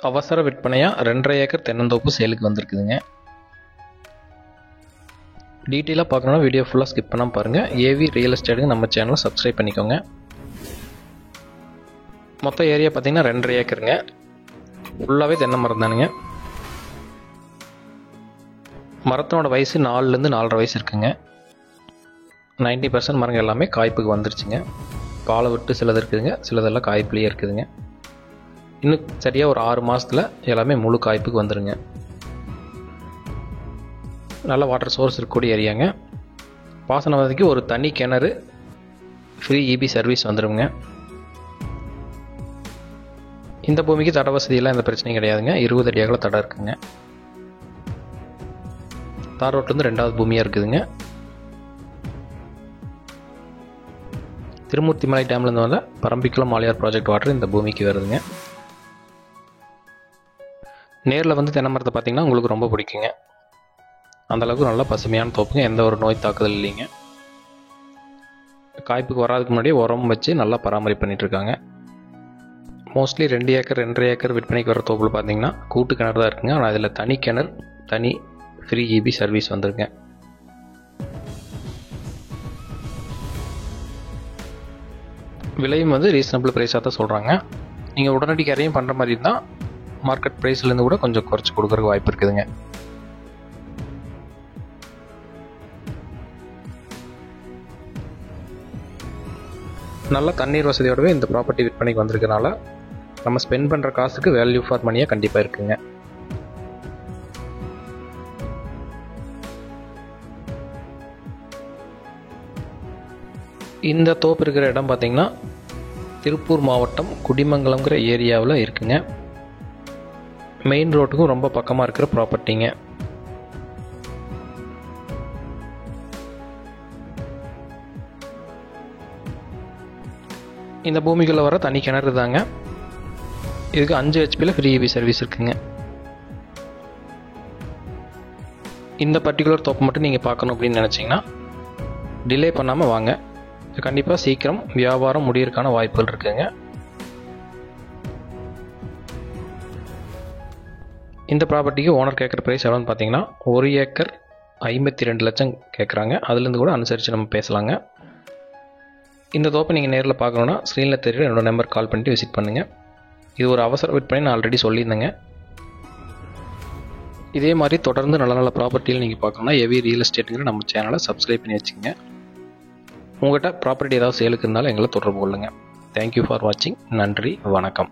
அவசர விற்பனையாக 2.5 ஏக்கர் தென்னந்தோப்பு சேலுக்கு வந்திருக்குதுங்க. டீட்டெயிலாக பார்க்கணுன்னா வீடியோ ஃபுல்லாக ஸ்கிப் பண்ணாமல் பாருங்கள். ஏவி ரியல் எஸ்டேட்டுக்கு நம்ம சேனலை சப்ஸ்கிரைப் பண்ணிக்கோங்க. மொத்த ஏரியா பார்த்திங்கன்னா 2.5 ஏக்கருங்க. ஃபுல்லாகவே தென்னை மரம் தானுங்க. மரத்தோட வயசு 4லேருந்து 4.5 வயசு இருக்குங்க. 90% மரங்கள் எல்லாமே காய்ப்புக்கு வந்துருச்சுங்க. பாலை விட்டு சிலது இருக்குதுங்க, சிலதெல்லாம் காய்ப்புலேயே இருக்குதுங்க. இன்னும் சரியாக ஒரு 6 மாதத்தில் எல்லாமே முழு காய்ப்புக்கு வந்துடுங்க. நல்ல வாட்டர் சோர்ஸ் இருக்கக்கூடிய ஏரியாங்க. பாசன வசதிக்கு ஒரு தனி கிணறு, ஃப்ரீ இபி சர்வீஸ் வந்துடுங்க. இந்த பூமிக்கு தட வசதியெல்லாம் எந்த பிரச்சனையும் கிடையாதுங்க. 20 அடி அகல தடம் இருக்குங்க. தார் ரோட்லேருந்து 2வது பூமியாக இருக்குதுங்க. திருமூர்த்திமலை டேம்லேருந்து வந்த பரம்பிக்குளம் மாலியார் ப்ராஜெக்ட் வாட்டர் இந்த பூமிக்கு வருதுங்க. நேரில் வந்து தென்னை மரத்தை பார்த்திங்கன்னா உங்களுக்கு ரொம்ப பிடிக்குங்க. அந்தளவுக்கு நல்லா பசுமையான தோப்புங்க. எந்த ஒரு நோய் தாக்குதல் இல்லைங்க. காய்ப்புக்கு வராதுக்கு முன்னாடியே உரம் வச்சு நல்லா பராமரிப்பு பண்ணிகிட்ருக்காங்க. மோஸ்ட்லி 2 ஏக்கர் 2.5 ஏக்கர் விற்பனைக்கு வர தோப்பில் பார்த்திங்கன்னா கூட்டு கிணறு தான் இருக்குங்க. ஆனால் அதில் தனி கிணறு, தனி ஃப்ரீ இபி சர்வீஸ் வந்துருங்க. விலையும் வந்து ரீசனபிள் ப்ரைஸாக தான் சொல்கிறாங்க. நீங்கள் உடனடி கேரையும் பண்ணுற மாதிரி இருந்தால் மார்க்கெட் ப்ரைஸ்லேருந்து கூட கொஞ்சம் குறைச்சி கொடுக்குறதுக்கு வாய்ப்பு இருக்குதுங்க. நல்ல தண்ணீர் வசதியோடவே இந்த ப்ராப்பர்ட்டி விற்பனைக்கு வந்திருக்கனால நம்ம ஸ்பெண்ட் பண்ணுற காசுக்கு வேல்யூ ஃபார் மணியாக கண்டிப்பாக இருக்குங்க. இந்த தோப்பு இருக்கிற இடம் பார்த்திங்கன்னா திருப்பூர் மாவட்டம் குடிமங்கலம்ங்கிற ஏரியாவில் இருக்குங்க. மெயின் ரோட்டுக்கும் ரொம்ப பக்கமாக இருக்கிற ப்ராப்பர்ட்டிங்க. இந்த பூமிக்குள்ளே வர தனி கிணறு தாங்க. இதுக்கு 5 ஹெச்பியில் ஃப்ரீ இபி சர்வீஸ் இருக்குங்க. இந்த பர்டிகுலர் தோப்பு மட்டும் நீங்கள் பார்க்கணும் அப்படின்னு நினச்சிங்கன்னா டிலே பண்ணாமல் வாங்க. கண்டிப்பாக சீக்கிரம் வியாபாரம் முடியறதுக்கான வாய்ப்புகள் இருக்குங்க. இந்த ப்ராப்பர்ட்டிக்கு ஓனர் கேட்குற ப்ரைஸ் எவ்வளோன்னு பார்த்தீங்கன்னா 1 ஏக்கர் 52 லட்சம் கேட்குறாங்க. அதுலேருந்து கூட அனுசரித்து நம்ம பேசலாங்க. இந்த தோப்பை நீங்கள் நேரில் பார்க்கணுன்னா ஸ்க்ரீனில் தெரியுற என்னோடய நம்பர் கால் பண்ணிட்டு விசிட் பண்ணுங்கள். இது ஒரு அவசர விற்பனை நான் ஆல்ரெடி சொல்லியிருந்தேங்க. இதே மாதிரி தொடர்ந்து நல்ல நல்ல ப்ராப்பர்ட்டியில் நீங்கள் பார்க்கணுன்னா ஏவி ரியல் எஸ்டேட்டுங்கிற நம்ம சேனலை சப்ஸ்கிரைப் பண்ணி வச்சுக்கோங்க. உங்கள்கிட்ட ப்ராப்பர்ட்டி ஏதாவது சேலுக்கு இருந்தாலும் எங்களை தொடர்பு கொள்ளுங்கள். தேங்க்யூ ஃபார் வாட்சிங். நன்றி, வணக்கம்.